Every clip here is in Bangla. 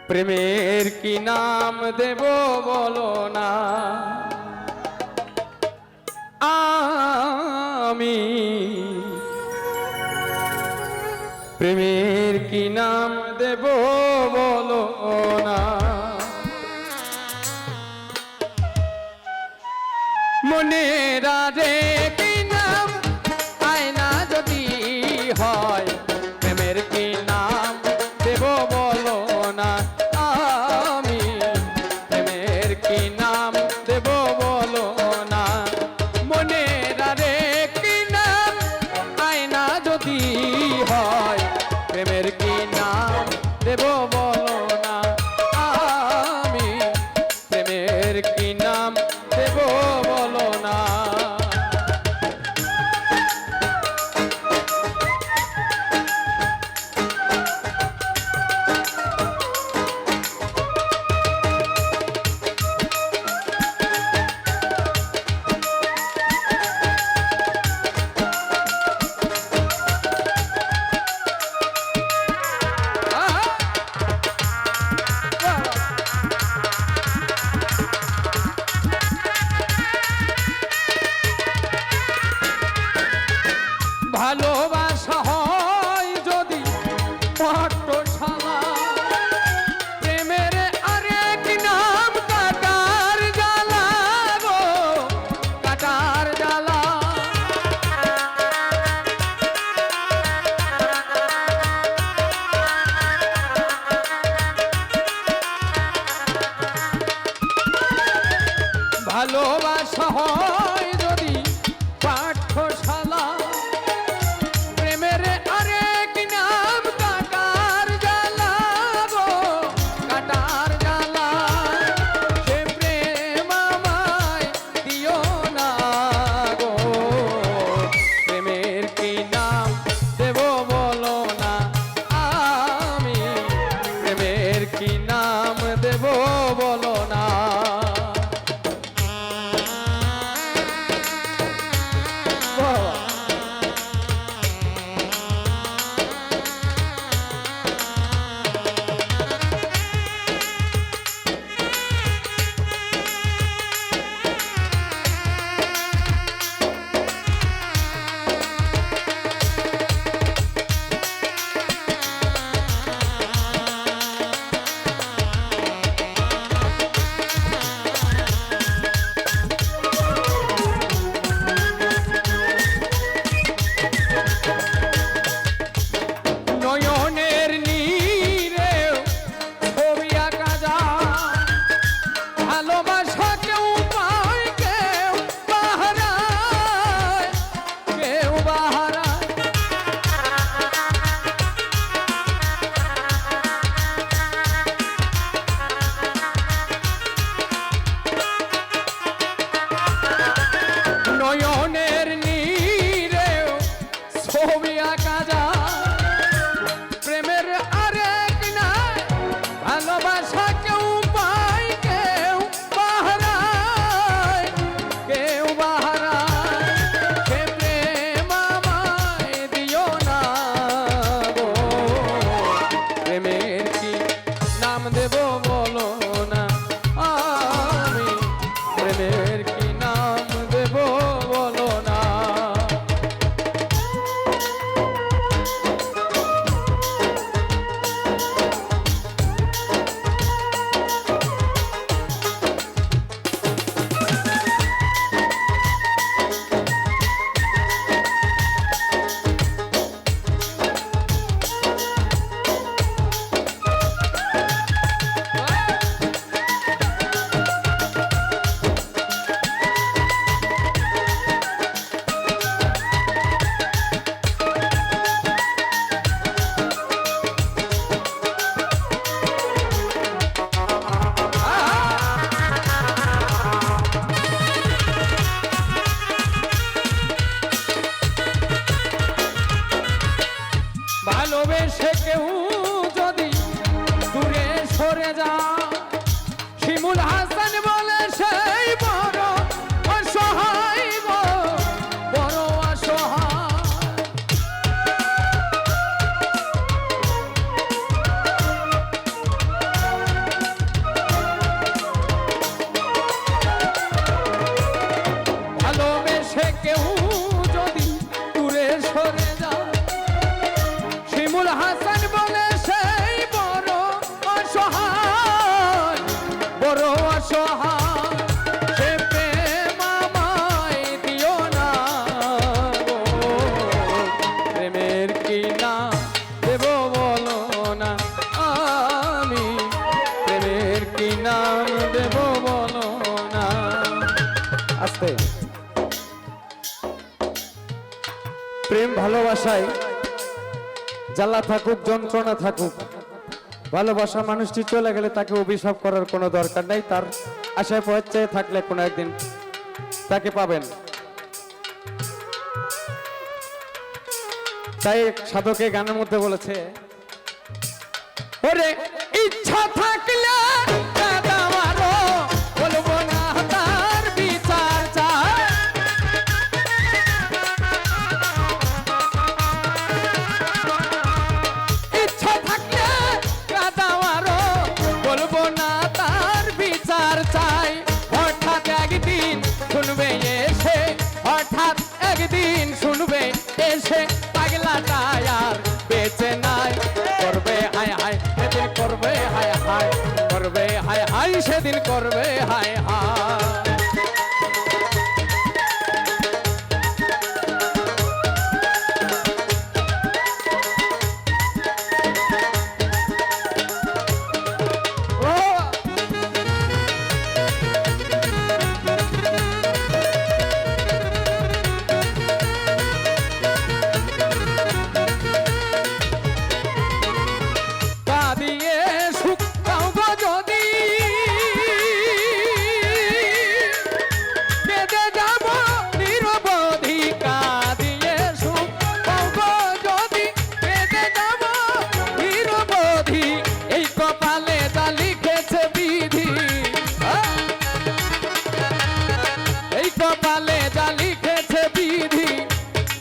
প্রেমের কি নাম দেব বলো না আমি প্রেমের কি নাম দেব বলো না মনে রাজে কি নাম আয়না যদি হয় প্রেমের কি নাম দেব বলো না আমি প্রেমের কি নাম দেব বলো না মনে রাজে কি নাম আয়না যদি হয় প্রেমের কি নাম দেব বলো না আমি প্রেমের কি নাম দেব বলো না ভালোবাসা হয় যদি পাঠশালা প্রেমের আরেক নাম কাটার জ্বালা গো কাটার জ্বালা ভালোবাসা হয় যদি পাঠশালা কি নাম দেব বলো না নয়নের নীরে ছবি আঁকা যায় ভালোবাসা কেউ পায় কেউ বাহারায় কেউ বাহারায় নয়নের নীরে ছবি আঁকা যায় ভালোবাসা কেউ পায় কেউ বাহারায় কেউ বাহারায় সে প্রেম আমায় দিও না গো প্রেমের কি নাম দেব বলো না আমি প্রেমের কি নাম দেব বলো না নাম দেব বলো না। আস্তে। প্রেম ভালোবাসায় জ্বালা থাকুক যন্ত্রণা থাকুক, ভালোবাসা মানুষটি চলে গেলে তাকে অভিশাপ করার কোনো দরকার নেই। তার আশায় পৌঁছে থাকলে কোনো একদিন তাকে পাবেন। তাই সাধকে গানের মধ্যে বলেছে, ওরে ইচ্ছা থাকলে আমারও বলবো না তার বিচার চাই। ইচ্ছা থাকলে আমারও বলবো না তার বিচার চাই। হঠাৎ একদিন শুনবে এসে, হঠাৎ একদিন শুনবে এসে পাগলাটা আর বেঁচে নাই। করবে হায় হায় সেদিন করবে হায় হায়, করবে হায় হায় সেদিন করবে হায় হায়।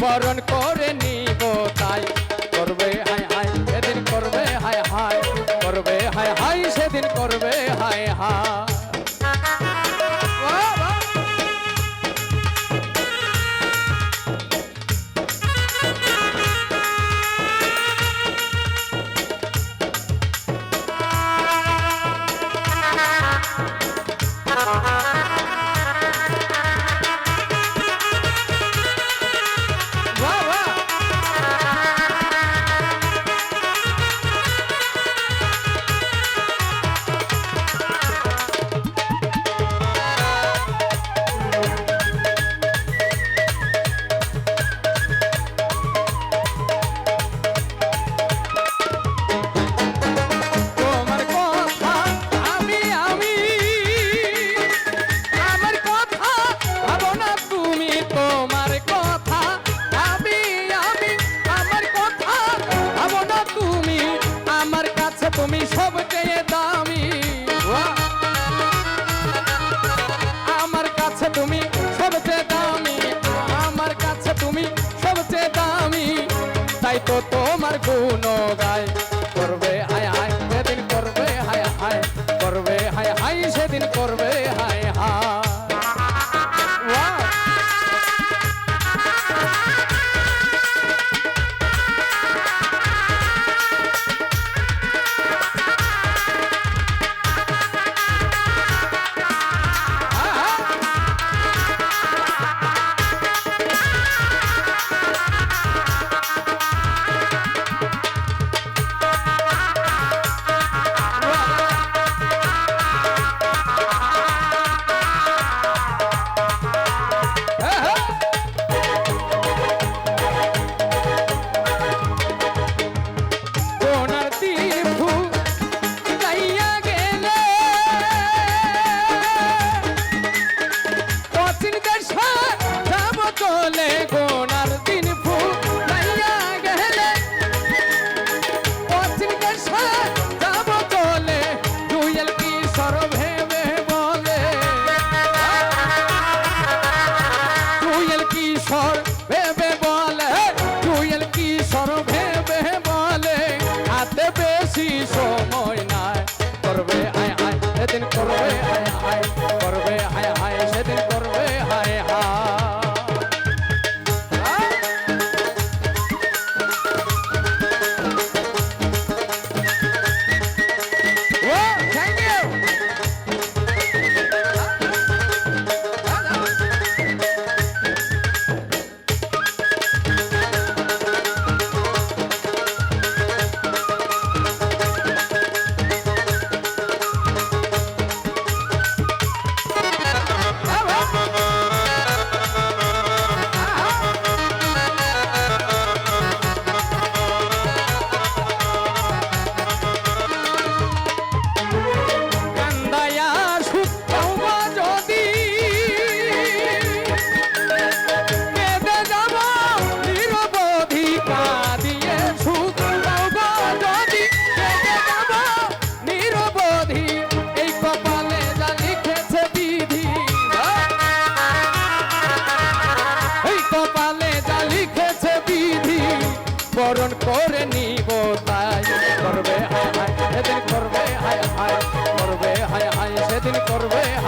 বরণ করে নিব তাই। করবে হায় হায় সেদিন করবে হায় হায়, করবে হায় হায় সেদিন করবে হায় হায়। তুমি সবচেয়ে দামি, আমার কাছে তুমি সবচেয়ে দামি, আমার কাছে তুমি সবচেয়ে দামি। তাই তো তোমার গুণ গায়। করবে হায় হায় সেদিন করবে হায় হায়, করবে হায় হায় সেদিন করবে হায় হায়। সময় নাই। করবে হায় হায় সেদিন করবে হায় হায়, করবে হায় হায় সেদিন করবে হায় হায়।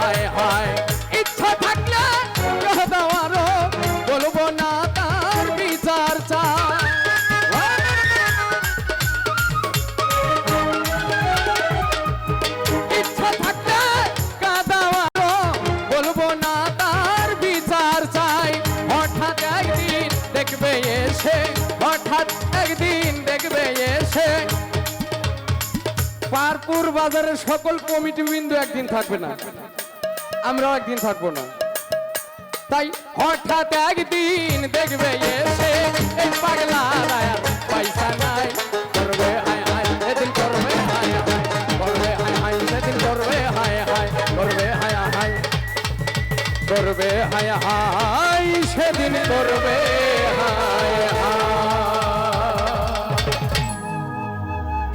হায় হায় ইচ্ছা থাকলে কহ দাও আরো বলবো না তার বিচার চাই ইচ্ছা থাকলে কাঁদাও আরো বলবো না তার বিচার চাই হঠাৎ একদিন দেখবে এসে হঠাৎ একদিন দেখবে এসে পারপুর বাজারের সকল কমিটি বিন্দু একদিন থাকবে না আমরাও একদিন থাকবো না তাই হঠাৎ একদিন দেখবে এসে এই পাগলা রায়ার পয়সা নাই করবে হায় হায় সেদিন করবে হায় হায় করবে হায় হায় সেদিন করবে হায় হায় করবে হায় হায় করবে হায় হায় সেদিন করবে